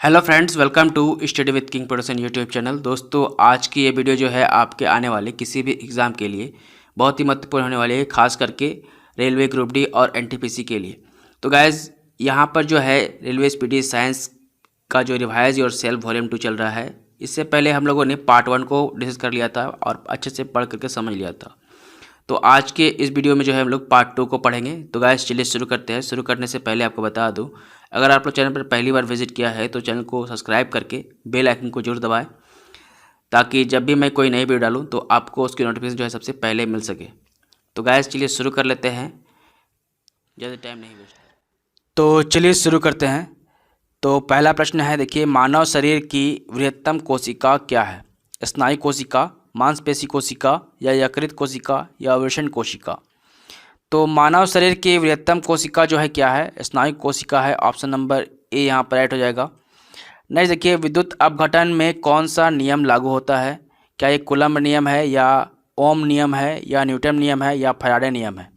Hello friends, welcome to study with king production YouTube channel. दोस्तों, आज की ये वीडियो जो है आपके आने वाले किसी भी एग्ज़ाम के लिए बहुत ही महत्वपूर्ण होने वाली है, खास करके रेलवे ग्रुप डी और एनटीपीसी के लिए। तो गाइज़, यहाँ पर जो है रेलवे स्पीडी साइंस का जो रिवाइज और सेल्फ वॉल्यूम 2 चल रहा है। इससे पहले हम लोगों ने पार्ट 1 को डिस्कस कर लिया था और अच्छे से पढ़ करके समझ लिया था। तो आज के इस वीडियो में जो है हम लोग पार्ट 2 को पढ़ेंगे। तो गाइस, चलिए शुरू करते हैं। शुरू करने से पहले आपको बता दूं, अगर आप लोग चैनल पर पहली बार विजिट किया है तो चैनल को सब्सक्राइब करके बेल आइकन को जरूर दबाएं, ताकि जब भी मैं कोई नई वीडियो डालूं तो आपको उसकी नोटिफिकेशन जो है सबसे पहले मिल सके। तो गाइस, चलिए शुरू कर लेते हैं, ज़्यादा टाइम नहीं वेस्ट। तो चलिए शुरू करते हैं। तो पहला प्रश्न है, देखिए, मानव शरीर की बृहत्तम कोशिका क्या है? स्नायु कोशिका, मांसपेशी कोशिका, या यकृत कोशिका, या वृषण कोशिका? तो मानव शरीर की बृहत्तम कोशिका जो है क्या है? स्नायु कोशिका है। ऑप्शन नंबर ए यहाँ पर राइट हो जाएगा। नेक्स्ट देखिए, विद्युत अपघटन में कौन सा नियम लागू होता है? क्या ये कूलम्ब नियम है, या ओम नियम है, या न्यूटन नियम है, या फैराडे नियम है?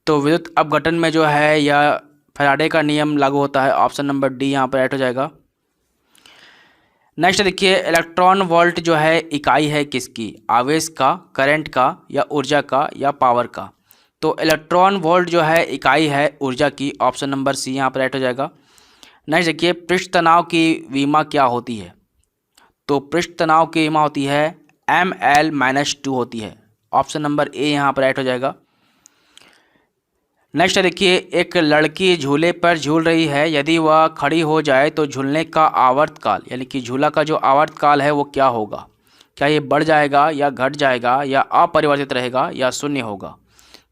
तो विद्युत अपघटन में जो है या फैराडे का नियम लागू होता है। ऑप्शन नंबर डी यहाँ पर राइट हो जाएगा। नेक्स्ट देखिए, इलेक्ट्रॉन वोल्ट जो है इकाई है किसकी? आवेश का, करंट का, या ऊर्जा का, या पावर का? तो इलेक्ट्रॉन वोल्ट जो है इकाई है ऊर्जा की। ऑप्शन नंबर सी यहाँ पर राइट हो जाएगा। नेक्स्ट देखिए, पृष्ठ तनाव की विमा क्या होती है? तो पृष्ठ तनाव की विमा होती है ML-2 होती है। ऑप्शन नंबर ए यहाँ पर राइट हो जाएगा। नेक्स्ट देखिए, एक लड़की झूले पर झूल रही है, यदि वह खड़ी हो जाए तो झूलने का आवर्तकाल, यानी कि झूला का जो आवर्तकाल है वो क्या होगा? क्या ये बढ़ जाएगा, या घट जाएगा, या अपरिवर्तित रहेगा, या शून्य होगा?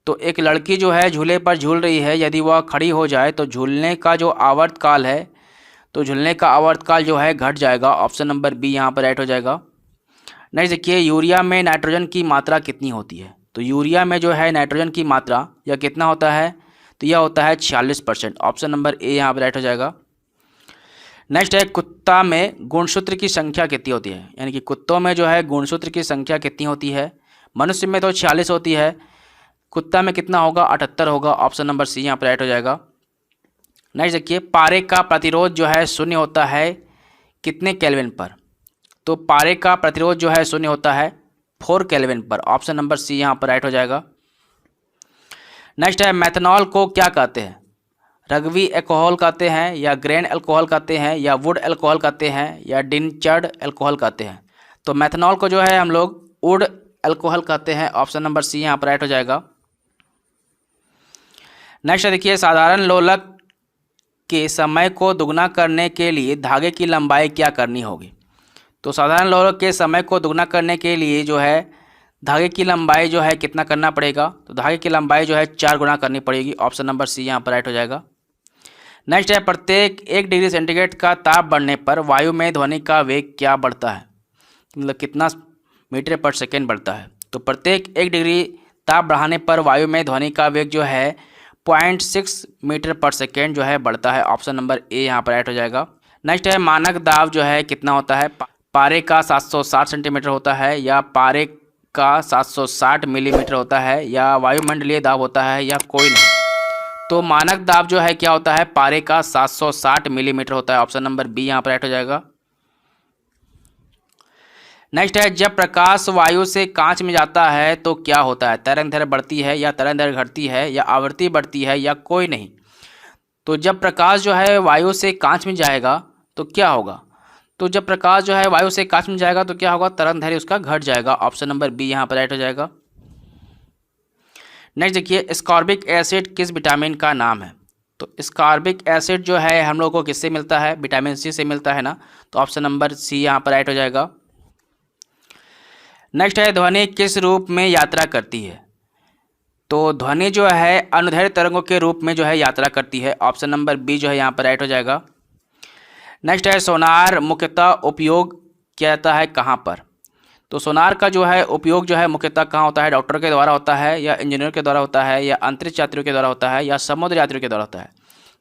तो एक लड़की जो है झूले पर झूल रही है, यदि वह खड़ी हो जाए तो झूलने का जो आवर्तकाल है, तो झूलने का आवर्तकाल जो है घट जाएगा। ऑप्शन नंबर बी यहाँ पर राइट हो जाएगा। नेक्स्ट देखिए, यूरिया में नाइट्रोजन की मात्रा कितनी होती है? तो यूरिया में जो है नाइट्रोजन की मात्रा यह कितना होता है? तो यह होता है 46%। ऑप्शन नंबर ए यहाँ पर राइट हो जाएगा। नेक्स्ट है, कुत्ता में गुणसूत्र की संख्या कितनी होती है? यानी कि कुत्तों में जो है गुणसूत्र की संख्या कितनी होती है? मनुष्य में तो 46 होती है, कुत्ता में कितना होगा? 78 होगा। ऑप्शन नंबर सी यहाँ पर राइट हो जाएगा। नेक्स्ट देखिए, पारे का प्रतिरोध जो है शून्य होता है कितने केल्विन पर? तो पारे का प्रतिरोध जो है शून्य होता है 4 केल्विन पर। ऑप्शन नंबर सी यहाँ पर राइट हो जाएगा। नेक्स्ट है, मेथनॉल को क्या कहते हैं? रग्बी अल्कोहल कहते हैं, या ग्रेन अल्कोहल कहते हैं, या वुड अल्कोहल कहते हैं, या डिनचर्ड अल्कोहल कहते हैं? तो मेथनॉल को जो है हम लोग वुड अल्कोहल कहते हैं। ऑप्शन नंबर सी यहाँ पर राइट हो जाएगा। नेक्स्ट देखिए, साधारण लोलक के समय को दुगना करने के लिए धागे की लंबाई क्या करनी होगी? तो साधारण लोलक के समय को दुगना करने के लिए जो है धागे की लंबाई जो है कितना करना पड़ेगा? तो धागे की लंबाई जो है 4 गुना करनी पड़ेगी। ऑप्शन नंबर सी यहाँ पर राइट हो जाएगा। नेक्स्ट है, प्रत्येक 1 डिग्री सेंटीग्रेड का ताप बढ़ने पर वायु में ध्वनि का वेग क्या बढ़ता है? मतलब कितना मीटर पर सेकेंड बढ़ता है? तो प्रत्येक 1 डिग्री ताप बढ़ाने पर वायु में ध्वनि का वेग जो है 0.6 मीटर पर सेकेंड जो है बढ़ता है। ऑप्शन नंबर ए यहाँ पर राइट हो जाएगा। नेक्स्ट है, मानक दाब जो है कितना होता है? पारे का 760 सेंटीमीटर होता है, या पारे का 760 मिलीमीटर होता है, या वायुमंडलीय दाब होता है, या कोई नहीं? तो मानक दाब जो है क्या होता है? पारे का 760 मिलीमीटर होता है। ऑप्शन नंबर बी यहाँ पर राइट हो जाएगा। नेक्स्ट है, जब प्रकाश वायु से कांच में जाता है तो क्या होता है? तरंग दैर्घ्य बढ़ती है, या तरंग दैर्घ्य घटती है, या आवृत्ति बढ़ती है, या कोई नहीं? तो जब प्रकाश जो है वायु से कांच में जाएगा तो क्या होगा? तो जब प्रकाश जो है वायु से कांच में जाएगा तो क्या होगा? तरंग दैर्घ्य उसका घट जाएगा। ऑप्शन नंबर बी यहाँ पर राइट हो जाएगा। नेक्स्ट देखिए, स्कॉर्बिक एसिड किस विटामिन का नाम है? तो स्कॉर्बिक एसिड जो है हम लोग को किससे मिलता है? विटामिन सी से मिलता है ना। तो ऑप्शन नंबर सी यहाँ पर राइट हो जाएगा। नेक्स्ट है, ध्वनि किस रूप में यात्रा करती है? तो ध्वनि जो है अनुदैर्घ्य तरंगों के रूप में जो है यात्रा करती है। ऑप्शन नंबर बी जो है यहाँ पर राइट हो जाएगा। नेक्स्ट है, सोनार मुख्यतः उपयोग किया जाता है कहाँ पर? तो सोनार का जो है उपयोग जो है मुख्यतः कहाँ होता है? डॉक्टर के द्वारा होता है, या इंजीनियर के द्वारा होता है, या अंतरिक्ष यात्रियों के द्वारा होता है, या समुद्र यात्रियों के द्वारा होता है?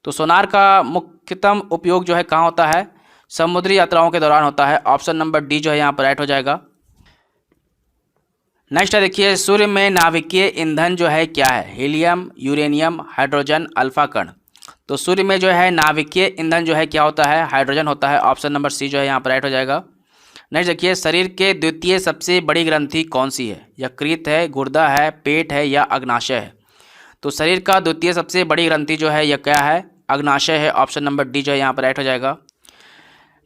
तो सोनार का मुख्यतम उपयोग जो है कहाँ होता है? समुद्री यात्राओं के दौरान होता है। ऑप्शन नंबर डी जो है यहाँ पर राइट हो जाएगा। नेक्स्ट है, देखिए, सूर्य में नाभिकीय ईंधन जो है क्या है? हीलियम, यूरेनियम, हाइड्रोजन, अल्फा कण? तो सूर्य में जो है नाभिकीय ईंधन जो है क्या होता है, हाइड्रोजन होता है। ऑप्शन नंबर सी जो है यहाँ पर राइट हो जाएगा। नेक्स्ट देखिए, शरीर के द्वितीय सबसे बड़ी ग्रंथि कौन सी है? यकृत है, गुर्दा है, पेट है या अग्नाशय है? तो शरीर का द्वितीय सबसे बड़ी ग्रंथि जो है यह क्या है? अग्नाशय है। ऑप्शन नंबर डी जो है यहाँ पर राइट हो जाएगा।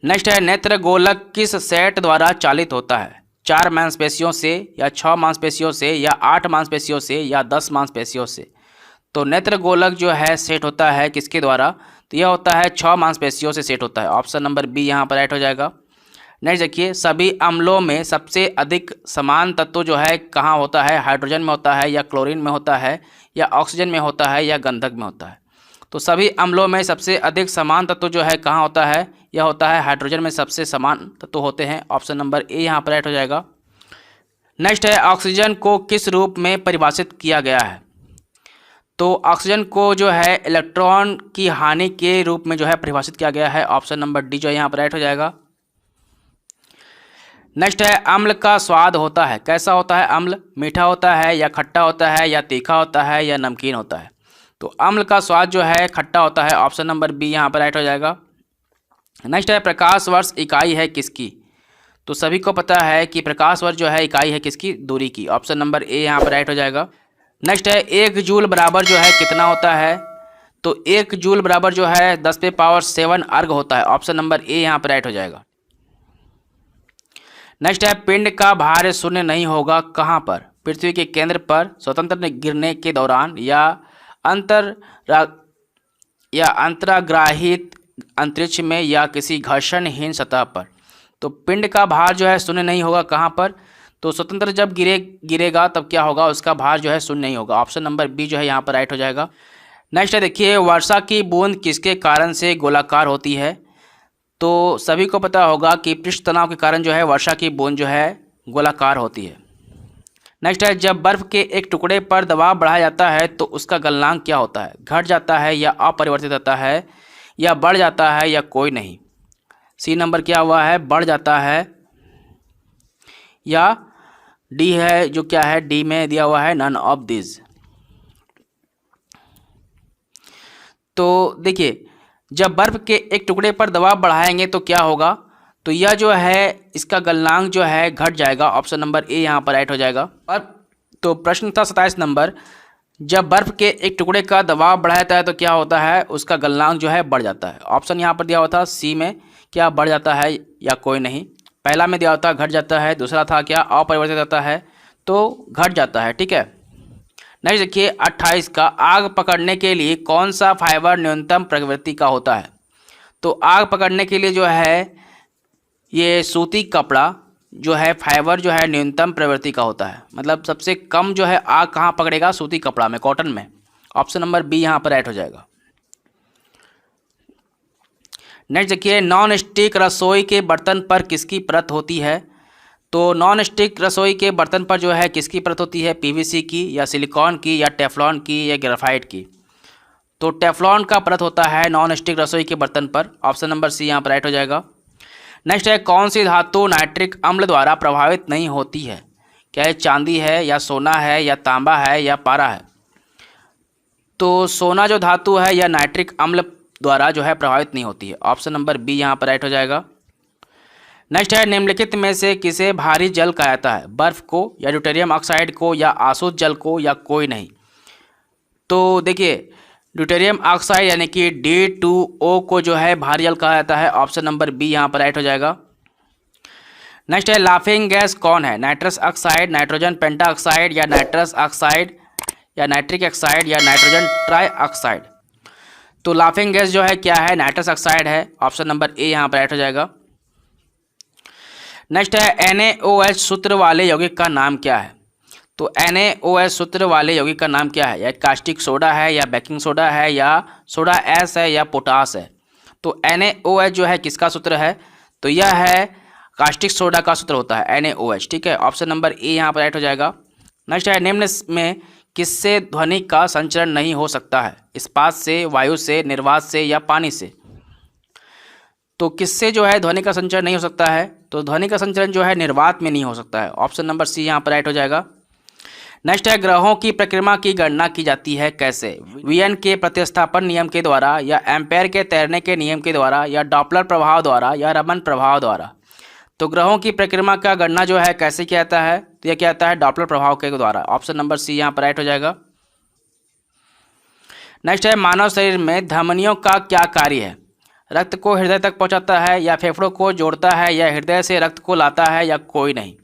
नेक्स्ट है, नेत्र गोलक किस सेट द्वारा चालित होता है? 4 मांसपेशियों से या 6 मांसपेशियों से या 8 मांसपेशियों से या 10 मांसपेशियों से? तो नेत्र गोलक जो है सेट होता है किसके द्वारा? तो यह होता है 6 मांसपेशियों से सेट होता है। ऑप्शन नंबर बी यहाँ पर राइट हो जाएगा। नेक्स्ट देखिए, सभी अम्लों में सबसे अधिक समान तत्व जो है कहाँ होता है? हाइड्रोजन में होता है या क्लोरीन में होता है या ऑक्सीजन में होता है या गंधक में होता है? तो सभी अम्लों में सबसे अधिक समान तत्व जो है कहाँ होता है? यह होता है हाइड्रोजन में सबसे समान तत्व होते हैं। ऑप्शन नंबर ए यहाँ पर राइट हो जाएगा। नेक्स्ट है, ऑक्सीजन को किस रूप में परिभाषित किया गया है? तो ऑक्सीजन को जो है इलेक्ट्रॉन की हानि के रूप में जो है परिभाषित किया गया है। ऑप्शन नंबर डी जो है यहाँ पर राइट हो जाएगा। नेक्स्ट है, अम्ल का स्वाद होता है कैसा होता है? अम्ल मीठा होता है या खट्टा होता है या तीखा होता है या नमकीन होता है? तो अम्ल का स्वाद जो है खट्टा होता है। ऑप्शन नंबर बी यहाँ पर राइट हो जाएगा। नेक्स्ट है, प्रकाश वर्ष इकाई है किसकी? तो सभी को पता है कि प्रकाश वर्ष जो है इकाई है किसकी? दूरी की। ऑप्शन नंबर ए यहाँ पर राइट हो जाएगा। नेक्स्ट है, 1 जूल बराबर जो है कितना होता है? तो 1 जूल बराबर जो है 10⁷ अर्ग होता है। ऑप्शन नंबर ए यहाँ पर राइट हो जाएगा। नेक्स्ट है, पिंड का भार शून्य नहीं होगा कहाँ पर? पृथ्वी के केंद्र पर, स्वतंत्र गिरने के दौरान या अंतराग्राहित अंतरिक्ष में या किसी घर्षणहीन सतह पर? तो पिंड का भार जो है शून्य नहीं होगा कहाँ पर? तो स्वतंत्र जब गिरेगा तब क्या होगा? उसका भार जो है शून्य नहीं होगा। ऑप्शन नंबर बी जो है यहाँ पर राइट हो जाएगा। नेक्स्ट है देखिए, वर्षा की बूंद किसके कारण से गोलाकार होती है? तो सभी को पता होगा कि पृष्ठ तनाव के कारण जो है वर्षा की बूंद जो है गोलाकार होती है। नेक्स्ट है, जब बर्फ के एक टुकड़े पर दबाव बढ़ाया जाता है तो उसका गलनांक क्या होता है? घट जाता है या अपरिवर्तित होता है या बढ़ जाता है या कोई नहीं? सी नंबर क्या हुआ है? बढ़ जाता है। या डी है जो क्या है? डी में दिया हुआ है नन ऑफ दिस। तो देखिए, जब बर्फ के एक टुकड़े पर दबाव बढ़ाएंगे तो क्या होगा? तो यह जो है इसका गलनांक जो है घट जाएगा। ऑप्शन नंबर ए यहाँ पर राइट हो जाएगा। और तो प्रश्न था 27 नंबर, जब बर्फ के एक टुकड़े का दबाव बढ़ाया जाता है तो क्या होता है? उसका गलनांक जो है बढ़ जाता है। ऑप्शन यहाँ पर दिया हुआ था सी में, क्या बढ़ जाता है या कोई नहीं। पहला में दिया हुआ था घट जाता है, दूसरा था क्या अपरिवर्तित होता है, तो घट जाता है। ठीक है। नेक्स्ट देखिए 28 का, आग पकड़ने के लिए कौन सा फाइबर न्यूनतम प्रवृत्ति का होता है? तो आग पकड़ने के लिए जो है ये सूती कपड़ा जो है फाइबर जो है न्यूनतम प्रवृत्ति का होता है। मतलब सबसे कम जो है आग कहाँ पकड़ेगा? सूती कपड़ा में, कॉटन में। ऑप्शन नंबर बी यहाँ पर राइट हो जाएगा। नेक्स्ट देखिए, नॉन स्टिक रसोई के बर्तन पर किसकी परत होती है? तो नॉन स्टिक रसोई के बर्तन पर जो है किसकी परत होती है? पीवीसी की या सिलिकॉन की या टेफ्लॉन की या ग्रेफाइट की? तो टेफ्लॉन का परत होता है नॉन स्टिक रसोई के बर्तन पर। ऑप्शन नंबर सी यहाँ पर राइट हो जाएगा। नेक्स्ट है, कौन सी धातु नाइट्रिक अम्ल द्वारा प्रभावित नहीं होती है? क्या ये चांदी है या सोना है या तांबा है या पारा है? तो सोना जो धातु है या नाइट्रिक अम्ल द्वारा जो है प्रभावित नहीं होती है। ऑप्शन नंबर बी यहाँ पर राइट हो जाएगा। नेक्स्ट है, निम्नलिखित में से किसे भारी जल कहा जाता है? बर्फ को या ड्यूटेरियम ऑक्साइड को या आसुत जल को या कोई नहीं? तो देखिए, ड्यूटेरियम ऑक्साइड यानी कि D2O को जो है भारी जल कहा जाता है। ऑप्शन नंबर बी यहाँ पर राइट हो जाएगा। नेक्स्ट है, लाफिंग गैस कौन है? नाइट्रस ऑक्साइड, नाइट्रोजन पेंटाऑक्साइड या नाइट्रस ऑक्साइड या नाइट्रिक ऑक्साइड या नाइट्रोजन ट्राई ऑक्साइड? तो लाफिंग गैस जो है क्या है? नाइट्रस ऑक्साइड है। ऑप्शन नंबर ए यहाँ पर राइट हो जाएगा। नेक्स्ट है, NaOH सूत्र वाले यौगिक का नाम क्या है? तो NaOH सूत्र वाले यौगिक का नाम क्या है? या कास्टिक सोडा है या बेकिंग सोडा है या सोडा एस है या पोटास है? तो NaOH जो है किसका सूत्र है? तो यह है कास्टिक सोडा का सूत्र होता है NaOH। ठीक है। ऑप्शन नंबर ए यहाँ पर राइट हो जाएगा। नेक्स्ट है, निम्न में किससे ध्वनि का संचरण नहीं हो सकता है? इस्पात से, वायु से, निर्वात से या पानी से? तो किससे जो है ध्वनि का संचरण नहीं हो सकता है? तो ध्वनि का संचरण जो है निर्वात में नहीं हो सकता है। ऑप्शन नंबर सी यहाँ पर राइट हो जाएगा। नेक्स्ट है ग्रहों की परिक्रमा की गणना की जाती है कैसे? वियन के प्रतिस्थापन नियम के द्वारा, या एम्पेयर के तैरने के नियम के द्वारा, या डॉपलर प्रभाव द्वारा, या रमन प्रभाव द्वारा। तो ग्रहों की परिक्रमा का गणना जो है कैसे किया जाता है? तो यह किया जाता है डॉपलर प्रभाव के द्वारा। ऑप्शन नंबर सी यहाँ पर राइट हो जाएगा। नेक्स्ट है मानव शरीर में धमनियों का क्या कार्य है? रक्त को हृदय तक पहुंचाता है, या फेफड़ों को जोड़ता है, या हृदय से रक्त को लाता है, या कोई नहीं।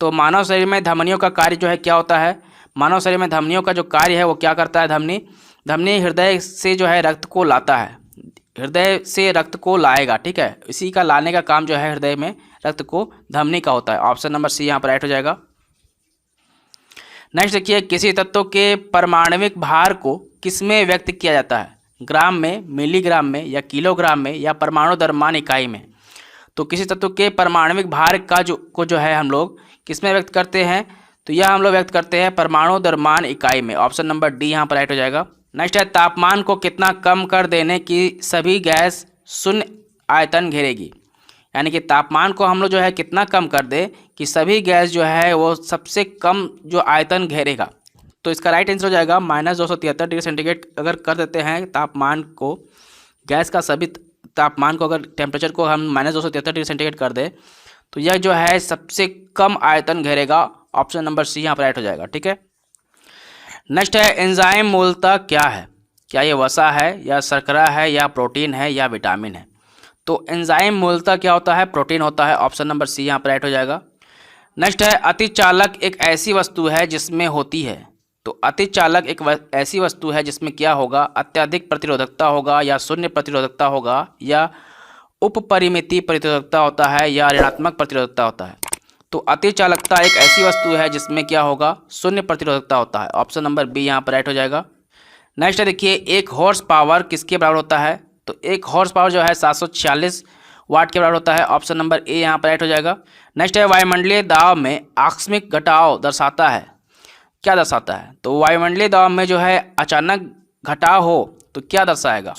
तो मानव शरीर में धमनियों का कार्य जो है क्या होता है? मानव शरीर में धमनियों का जो कार्य है वो क्या करता है? धमनी हृदय से जो है रक्त को लाता है, हृदय से रक्त को लाएगा, ठीक है। इसी का लाने का काम जो है हृदय में रक्त को धमनी का होता है। ऑप्शन नंबर सी यहाँ पर राइट हो जाएगा। नेक्स्ट देखिए, किसी तत्व के परमाणविक भार को किसमें व्यक्त किया जाता है? ग्राम में, मिलीग्राम में, या किलोग्राम में, या परमाणु द्रव्यमान इकाई में। तो किसी तत्व के परमाणविक भार का जो है हम लोग किसमें व्यक्त करते हैं? तो यह हम लोग व्यक्त करते हैं परमाणु द्रव्यमान इकाई में। ऑप्शन नंबर डी यहाँ पर राइट हो जाएगा। नेक्स्ट है तापमान को कितना कम कर देने की सभी गैस शून्य आयतन घेरेगी? यानी कि तापमान को हम लोग जो है कितना कम कर दे कि सभी गैस जो है वो सबसे कम जो आयतन घेरेगा। तो इसका राइट आंसर हो जाएगा -273 डिग्री सेंटीग्रेड। अगर कर देते हैं तापमान को, गैस का सभी तापमान को, अगर टेम्परेचर को हम -273 डिग्री सेंटीग्रेड कर दे तो यह जो है सबसे कम आयतन घेरेगा। ऑप्शन नंबर सी यहाँ पर राइट हो जाएगा, ठीक है। नेक्स्ट है एंजाइम मूलतः क्या है? क्या ये वसा है, या शर्करा है, या प्रोटीन है, या विटामिन है? तो एंजाइम मूलतः क्या होता है? प्रोटीन होता है। ऑप्शन नंबर सी यहाँ पर राइट हो जाएगा। नेक्स्ट है अतिचालक एक ऐसी वस्तु है जिसमें होती है। तो अतिचालक एक ऐसी वस्तु है जिसमें क्या होगा? अत्यधिक प्रतिरोधकता होगा, या शून्य प्रतिरोधकता होगा, या उपपरिमिति प्रतिरोधकता होता है, या ऋणात्मक प्रतिरोधकता होता है। तो अतिचालकता एक ऐसी वस्तु है जिसमें क्या होगा? शून्य प्रतिरोधकता होता है। ऑप्शन नंबर बी यहाँ पर राइट हो जाएगा। नेक्स्ट है देखिए, एक हॉर्स पावर किसके बराबर होता है? तो एक हॉर्स पावर जो है 746 वाट के बराबर होता है। ऑप्शन नंबर ए यहाँ पर राइट हो जाएगा। नेक्स्ट है वायुमंडलीय दाब में आकस्मिक घटाव दर्शाता है, क्या दर्शाता है? तो वायुमंडलीय दाब में जो है अचानक घटाव हो तो क्या दर्शाएगा?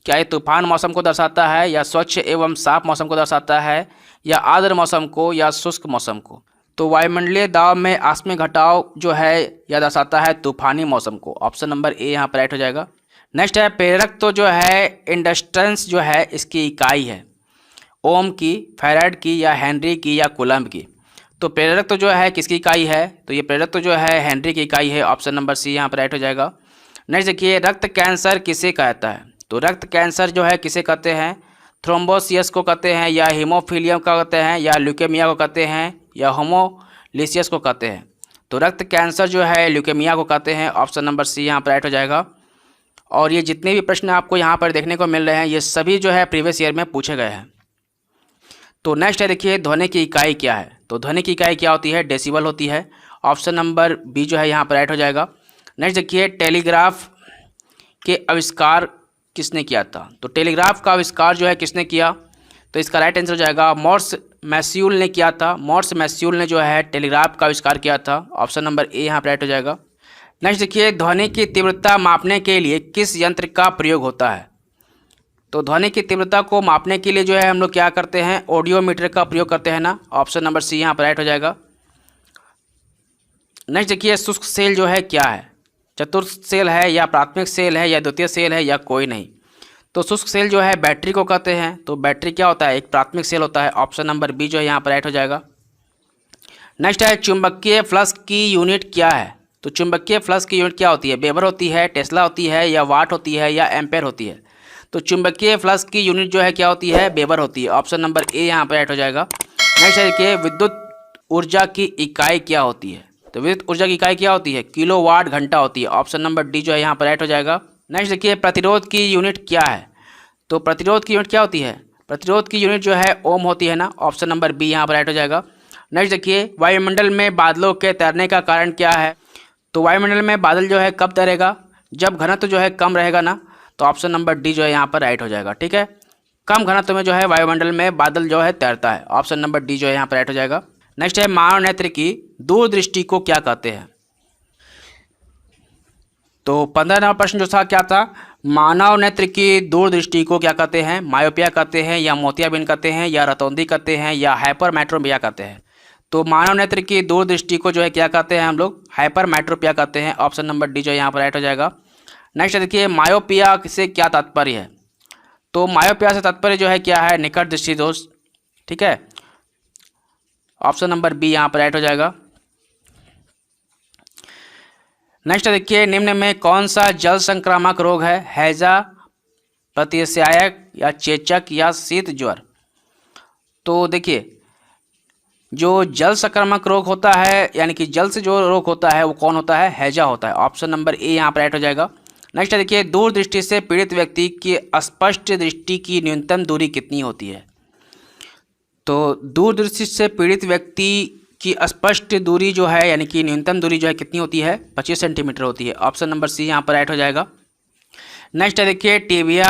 क्या ये तूफान मौसम को दर्शाता है, या स्वच्छ एवं साफ मौसम को दर्शाता है, या आर्द्र मौसम को, या शुष्क मौसम को? तो वायुमंडलीय दाब में आकस्मिक घटाव जो है यह दर्शाता है तूफानी मौसम को। ऑप्शन नंबर ए यहाँ पर राइट हो जाएगा। नेक्स्ट है प्रेरक तो जो है इंडक्टेंस जो है इसकी इकाई है ओम की, फैराड की, या हेनरी की, या कूलम्ब की। तो प्रेरक तो जो है किसकी इकाई है? तो ये प्रेरक तो जो है हेनरी की इकाई है। ऑप्शन नंबर सी यहाँ पर राइट हो जाएगा। नेक्स्ट देखिए, रक्त कैंसर किसे कहता है? तो रक्त कैंसर जो है किसे कहते हैं? थ्रोम्बोसिस को कहते हैं, या हीमोफीलिया को कहते हैं, या ल्यूकेमिया को कहते हैं, या होमोलिसियस को कहते हैं। तो रक्त कैंसर जो है ल्यूकेमिया को कहते हैं। ऑप्शन नंबर सी यहाँ पर राइट हो जाएगा। और ये जितने भी प्रश्न आपको यहाँ पर देखने को मिल रहे हैं ये सभी जो है प्रीवियस ईयर में पूछे गए हैं। तो नेक्स्ट है देखिए, ध्वनि की इकाई क्या है? तो ध्वनि की इकाई क्या होती है? डेसिबल होती है। ऑप्शन नंबर बी जो है यहाँ पर राइट हो जाएगा। नेक्स्ट देखिए, टेलीग्राफ के आविष्कार किसने किया था? तो टेलीग्राफ का आविष्कार जो है किसने किया? तो इसका राइट आंसर हो जाएगा मॉर्स मैस्यूल ने किया था। मॉर्स मैस्यूल ने जो है टेलीग्राफ का आविष्कार किया था। ऑप्शन नंबर ए यहाँ पर राइट हो जाएगा। नेक्स्ट देखिए, ध्वनि की तीव्रता मापने के लिए किस यंत्र का प्रयोग होता है? तो ध्वनि की तीव्रता को मापने के लिए जो है हम लोग क्या करते हैं? ऑडियोमीटर का प्रयोग करते हैं ना। ऑप्शन नंबर सी यहाँ पर राइट हो जाएगा। नेक्स्ट देखिए, शुष्क सेल जो है क्या है? चतुर्थ सेल है, या प्राथमिक सेल है, या द्वितीय सेल है, या कोई नहीं? तो शुष्क सेल जो है बैटरी को कहते हैं। तो बैटरी क्या होता है? एक प्राथमिक सेल होता है। ऑप्शन नंबर बी जो है यहाँ पर राइट हो जाएगा। नेक्स्ट है चुंबकीय फ्लक्स की यूनिट क्या है? तो चुंबकीय फ्लक्स की यूनिट क्या होती है? वेबर होती है, टेस्ला होती है, या वाट होती है, या एम्पेयर होती है? तो चुंबकीय फ्लक्स की यूनिट जो है क्या होती है? वेबर होती है। ऑप्शन नंबर ए यहाँ पर राइट हो जाएगा। नेक्स्ट है देखिए, विद्युत ऊर्जा की इकाई क्या होती है? तो विद्युत ऊर्जा की इकाई क्या होती है? किलोवाट घंटा होती है। ऑप्शन नंबर डी जो है यहाँ पर राइट हो जाएगा। नेक्स्ट देखिए, प्रतिरोध की यूनिट क्या है? तो प्रतिरोध की यूनिट क्या होती है? प्रतिरोध की यूनिट जो है ओम होती है ना। ऑप्शन नंबर बी यहाँ पर राइट हो जाएगा। नेक्स्ट देखिए, वायुमंडल में बादलों के तैरने का कारण क्या है? तो वायुमंडल में बादल जो है कब तैरेगा? जब घनत्व जो है कम रहेगा ना। तो ऑप्शन नंबर डी जो है यहाँ पर राइट हो जाएगा, ठीक है। कम घनत्व में जो है वायुमंडल में बादल जो है तैरता है। ऑप्शन नंबर डी जो है यहाँ पर राइट हो जाएगा। नेक्स्ट है, मानव नेत्र की दूरदृष्टि को क्या कहते हैं? तो 15 नंबर प्रश्न जो था क्या था? मानव नेत्र की दूरदृष्टि को क्या कहते हैं? मायोपिया कहते हैं, या मोतियाबिंद कहते हैं, या रतौंधी कहते हैं, या हाइपरमेट्रोपिया कहते हैं? तो मानव नेत्र की दूरदृष्टि को जो है क्या कहते हैं हम लोग, हाइपरमेट्रोपिया कहते हैं। ऑप्शन नंबर डी जो है यहाँ पर राइट हो जाएगा। नेक्स्ट देखिए, मायोपिया से क्या तात्पर्य है। तो मायोपिया से तात्पर्य जो है क्या है, निकट दृष्टि दोष। ठीक है, ऑप्शन नंबर बी यहाँ पर राइट हो जाएगा। नेक्स्ट देखिए, निम्न में कौन सा जल संक्रामक रोग है, हैजा, प्रतिशयक या चेचक या शीत ज्वर। तो देखिए, जो जल संक्रामक रोग होता है यानी कि जल से जो रोग होता है वो कौन होता है, हैजा होता है। ऑप्शन नंबर ए यहाँ पर राइट हो जाएगा। नेक्स्ट देखिए, दूरदृष्टि से पीड़ित व्यक्ति की स्पष्ट दृष्टि की न्यूनतम दूरी कितनी होती है। तो दूरदृष्टि से पीड़ित व्यक्ति की स्पष्ट दूरी जो है यानी कि न्यूनतम दूरी जो है कितनी होती है, 25 सेंटीमीटर होती है। ऑप्शन नंबर सी यहाँ पर राइट हो जाएगा। नेक्स्ट देखिए, टिबिया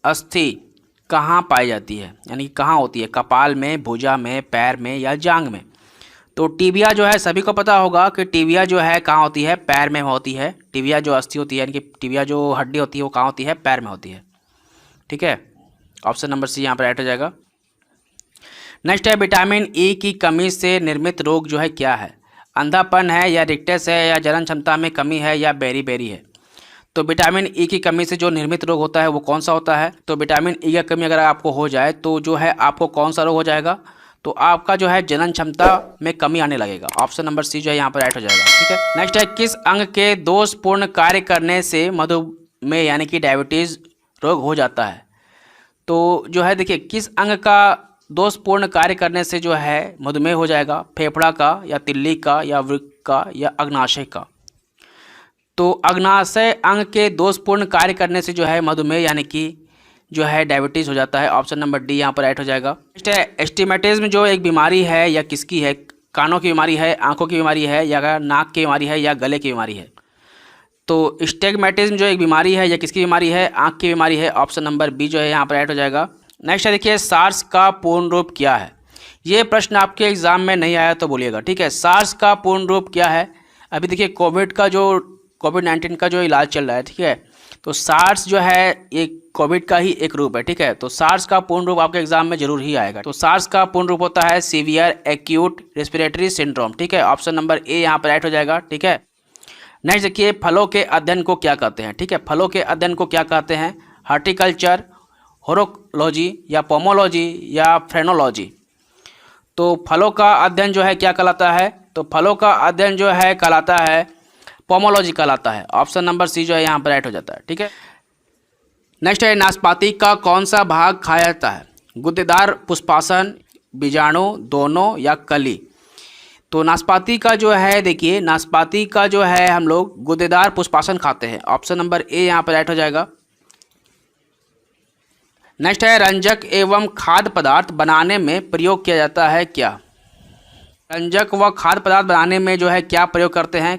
अस्थि कहाँ पाई जाती है यानी कि कहाँ होती है, कपाल में, भुजा में, पैर में या जांघ में। तो टिबिया जो है सभी को पता होगा कि टिबिया जो है कहाँ होती है, पैर में होती है। टिबिया जो अस्थि होती है यानी कि टिबिया जो हड्डी होती है वो कहाँ होती है, पैर में होती है। ठीक है, ऑप्शन नंबर सी यहाँ पर राइट हो जाएगा। नेक्स्ट है, विटामिन ई की कमी से निर्मित रोग जो है क्या है, अंधापन है या रिक्टस है या जनन क्षमता में कमी है या बेरी बेरी है। तो विटामिन ई की कमी से जो निर्मित रोग होता है वो कौन सा होता है। तो विटामिन ई की कमी अगर आपको हो जाए तो जो है आपको कौन सा रोग हो जाएगा, तो आपका जो है जनन क्षमता में कमी आने लगेगा। ऑप्शन नंबर सी जो है यहाँ पर राइट हो जाएगा। ठीक है, नेक्स्ट है, किस अंग के दोषपूर्ण कार्य करने से मधुमेह यानी कि डायबिटीज़ रोग हो जाता है। तो जो है देखिए, किस अंग का दोषपूर्ण कार्य करने से जो है मधुमेह हो जाएगा, फेफड़ा का या तिल्ली का या वृक्क का या अग्नाशय का। तो अग्नाशय अंग के दोषपूर्ण कार्य करने से जो है मधुमेह यानी कि जो है डायबिटीज़ हो जाता है। ऑप्शन नंबर डी यहाँ पर राइट हो जाएगा। नेक्स्ट है, एस्टिमेटिज्म जो एक बीमारी है या किसकी है, कानों की बीमारी है, आंखों की बीमारी है या नाक की बीमारी है या गले की बीमारी है। तो स्टिग्मेटिज्म जो एक बीमारी है या किसकी बीमारी है, आँख की बीमारी है। ऑप्शन नंबर बी जो है यहाँ पर राइट हो जाएगा। नेक्स्ट है देखिए, सार्स का पूर्ण रूप क्या है। ये प्रश्न आपके एग्जाम में नहीं आया तो बोलिएगा। ठीक है, सार्स का पूर्ण रूप क्या है। अभी देखिए, कोविड-19 का जो इलाज चल रहा है, ठीक है, तो सार्स जो है ये कोविड का ही एक रूप है। ठीक है, तो सार्स का पूर्ण रूप आपके एग्जाम में जरूर ही आएगा। तो सार्स का पूर्ण रूप होता है सीवियर एक्यूट रेस्पिरेटरी सिंड्रोम। ठीक है, ऑप्शन नंबर ए यहाँ पर राइट हो जाएगा। ठीक है, नेक्स्ट देखिए, फलों के अध्ययन को क्या कहते हैं। ठीक है, फलों के अध्ययन को क्या कहते हैं, हॉर्टिकल्चर, होरोलॉजी या पोमोलॉजी या फ्रेनोलॉजी। तो फलों का अध्ययन जो है क्या कहलाता है, तो फलों का अध्ययन जो है कहलाता है पोमोलॉजी कहलाता है। ऑप्शन नंबर सी जो है यहाँ पर राइट हो जाता है। ठीक है, नेक्स्ट है, नाशपाती का कौन सा भाग खाया जाता है, गुद्देदार, पुष्पासन, बीजाणु, दोनों या कली। तो नाशपाती का जो है देखिए, नाशपाती का जो है हम लोग गुद्देदार पुष्पासन खाते हैं। ऑप्शन नंबर ए यहाँ पर राइट हो जाएगा। नेक्स्ट है, रंजक एवं खाद्य पदार्थ बनाने में प्रयोग किया जाता है क्या। रंजक व खाद्य पदार्थ बनाने में जो है क्या प्रयोग करते हैं,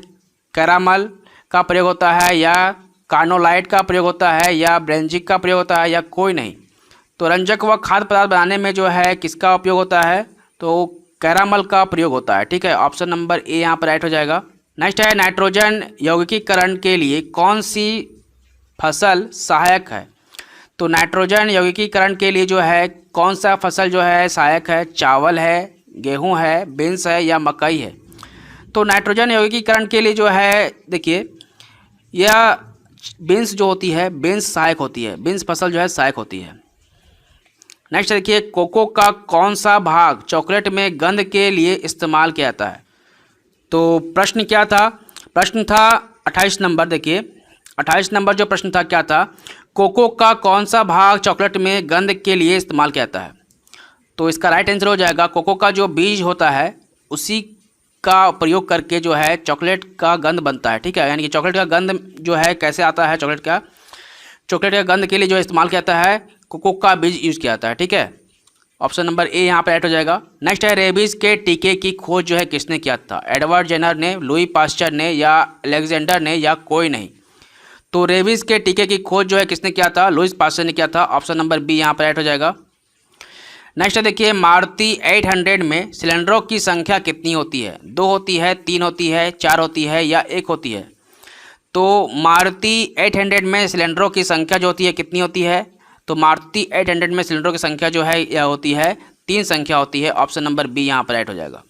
कैरामल का प्रयोग होता है या कार्नोलाइट का प्रयोग होता है या ब्रेंजिक का प्रयोग होता है या कोई नहीं। तो रंजक व खाद्य पदार्थ बनाने में जो है किसका उपयोग होता है, तो कैरामल का प्रयोग होता है। ठीक है, ऑप्शन नंबर ए यहाँ पर राइट हो जाएगा। नेक्स्ट है, नाइट्रोजन यौगिकीकरण के लिए कौन सी फसल सहायक है। तो नाइट्रोजन यौगिकीकरण के लिए जो है कौन सा फसल जो है सहायक है, चावल है, गेहूं है, बीन्स है या मकई है। तो नाइट्रोजन यौगिकीकरण के लिए जो है देखिए, यह बीन्स जो होती है, बीन्स सहायक होती है, बीन्स फसल जो है सहायक होती है। नेक्स्ट देखिए, कोको का कौन सा भाग चॉकलेट में गंध के लिए इस्तेमाल किया जाता है। तो प्रश्न क्या था, प्रश्न था 28 नंबर। देखिए 28 नंबर जो प्रश्न था क्या था, कोको का कौन सा भाग चॉकलेट में गंध के लिए इस्तेमाल किया जाता है। तो इसका राइट आंसर हो जाएगा, कोको का जो बीज होता है उसी का प्रयोग करके जो है चॉकलेट का गंध बनता है। ठीक है, यानी कि चॉकलेट का गंध जो है कैसे आता है, चॉकलेट का गंध के लिए जो इस्तेमाल किया जाता है कोको का बीज यूज़ किया जाता है। ठीक है, ऑप्शन नंबर ए यहाँ पर राइट हो जाएगा। नेक्स्ट है, रेबीज़ के टीके की खोज जो है किसने किया था, एडवर्ड जेनर ने, लुई पास्चर ने या अलेक्जेंडर ने या कोई नहीं। तो रेबीज़ के टीके की खोज जो है किसने किया था, लुई पास्चर ने किया था। ऑप्शन नंबर बी यहाँ पर राइट हो जाएगा। नेक्स्ट देखिए, मारुति 800 में सिलेंडरों की संख्या कितनी होती है, 2 होती है, 3 होती है, 4 होती है या 1 होती है। तो मारुति 800 में सिलेंडरों की संख्या जो होती है कितनी होती है, तो मारुति 800 में सिलेंडरों की संख्या जो है यह होती है 3 संख्या होती है। ऑप्शन नंबर बी यहाँ पर राइट हो जाएगा।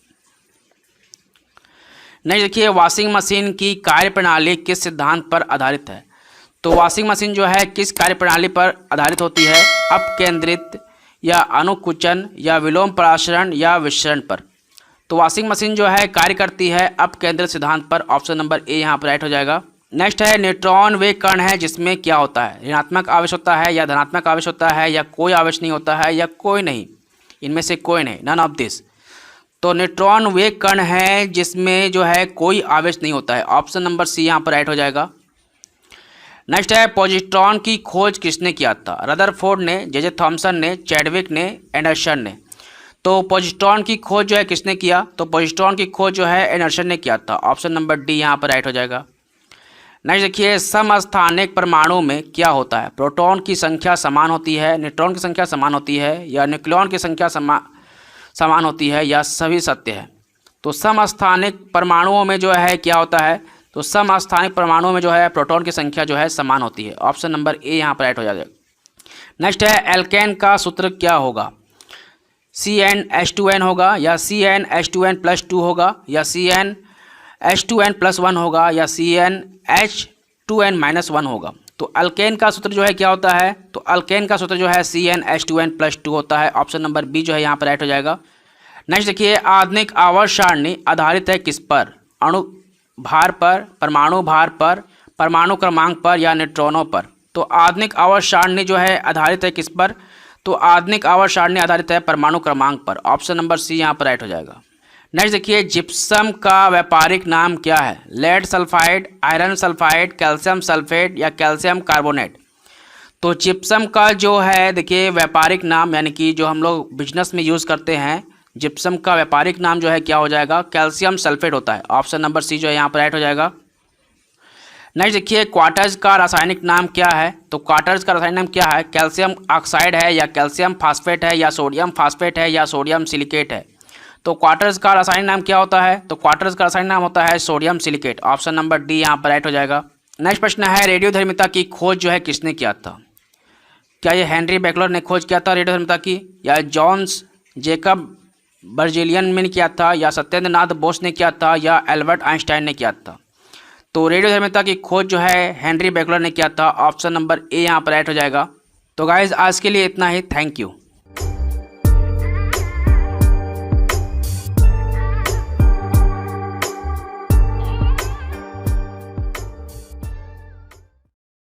नेक्स्ट देखिए, वॉशिंग मशीन की कार्यप्रणाली किस सिद्धांत पर आधारित है? तो वॉशिंग मशीन जो है किस कार्यप्रणाली पर आधारित होती है? अपकेंद्रित या अनुकुचन या विलोम प्रसारण या विसरण पर? तो वॉशिंग मशीन जो है कार्य करती है अपकेंद्रित सिद्धांत पर। ऑप्शन नंबर ए यहाँ पर राइट हो जाएगा। नेक्स्ट है, न्यूट्रॉन वे कण है जिसमें क्या होता है? ऋणात्मक आवेश होता है या धनात्मक आवेश होता है या कोई आवेश नहीं होता है या कोई नहीं, इनमें से कोई नहीं, नन ऑफ दिस। तो न्यूट्रॉन वे कण है जिसमें जो है कोई आवेश नहीं होता है। ऑप्शन नंबर सी यहाँ पर राइट हो जाएगा। नेक्स्ट है, पॉजिट्रॉन की खोज किसने किया था? रदरफोर्ड ने, जे थॉमसन ने, चैडविक ने, एंडरसन ने। तो पॉजिट्रॉन की खोज जो है किसने किया? तो पॉजिट्रॉन की खोज जो है एंडरसन ने किया था। ऑप्शन नंबर डी यहाँ पर राइट हो जाएगा। नेक्स्ट देखिए, समस्थानिक परमाणु में क्या होता है? प्रोटॉन की संख्या समान होती है, न्यूट्रॉन की संख्या समान होती है या न्यूक्लियॉन की संख्या समान होती है या सभी सत्य है? तो समस्थानिक परमाणुओं में जो है क्या होता है? तो समस्थानिक परमाणुओं में जो है प्रोटॉन की संख्या जो है समान होती है। ऑप्शन नंबर ए यहाँ पर राइट हो जाएगा। नेक्स्ट है, एल्केन का सूत्र क्या होगा? CnH2n होगा या CnH2n+2 होगा या CnH2n+1 होगा या CnH2n-1 होगा? तो अल्केन का सूत्र जो है क्या होता है? तो अल्केन का सूत्र जो है CnH2n+2 होता है। ऑप्शन नंबर बी जो है यहाँ पर राइट हो जाएगा। नेक्स्ट देखिए, आधुनिक आवर्त सारणी आधारित है किस पर? अणु भार पर, परमाणु भार पर, परमाणु क्रमांक पर या न्यूट्रॉनों पर? तो आधुनिक आवर्त सारणी जो है आधारित है किस पर? तो आधुनिक आवर्त सारणी आधारित है परमाणु क्रमांक पर। ऑप्शन नंबर सी यहाँ पर राइट हो जाएगा। नेक्स्ट देखिए, जिप्सम का व्यापारिक नाम क्या है? Lead sulphide, iron sulphide, calcium sulphate या कैल्शियम कार्बोनेट? तो जिप्सम का जो है देखिए व्यापारिक नाम, यानी कि जो हम लोग बिजनेस में यूज़ करते हैं, जिप्सम का व्यापारिक नाम जो है क्या हो जाएगा? कैल्शियम सल्फेट होता है। ऑप्शन नंबर सी जो है यहाँ पर राइट हो जाएगा। नेक्स्ट देखिए, क्वार्टज का रासायनिक नाम क्या है? तो क्वार्टज का रासायनिक नाम क्या है? कैल्शियम ऑक्साइड है या कैल्शियम फास्फेट है या सोडियम फास्फेट है या सोडियम सिलिकेट है? तो क्वार्टज का रासायनिक नाम क्या होता है? तो क्वार्टज का रासायनिक नाम होता है sodium silicate. Option number D यहाँ पर राइट हो जाएगा। नेक्स्ट प्रश्न है, रेडियोधर्मिता की खोज जो है किसने किया था? क्या ये हेनरी बेकलर ने खोज किया था रेडियोधर्मिता की, या जॉन्स जेकब बर्जेलियन ने किया था, या सत्येंद्र नाथ बोस ने किया था, या एल्बर्ट आइंस्टाइन ने किया था? तो रेडियोधर्मिता की खोज जो है हेनरी बेकलर ने किया था। ऑप्शन नंबर ए यहाँ पर राइट हो जाएगा। तो गाइज आज के लिए इतना ही। Thank you.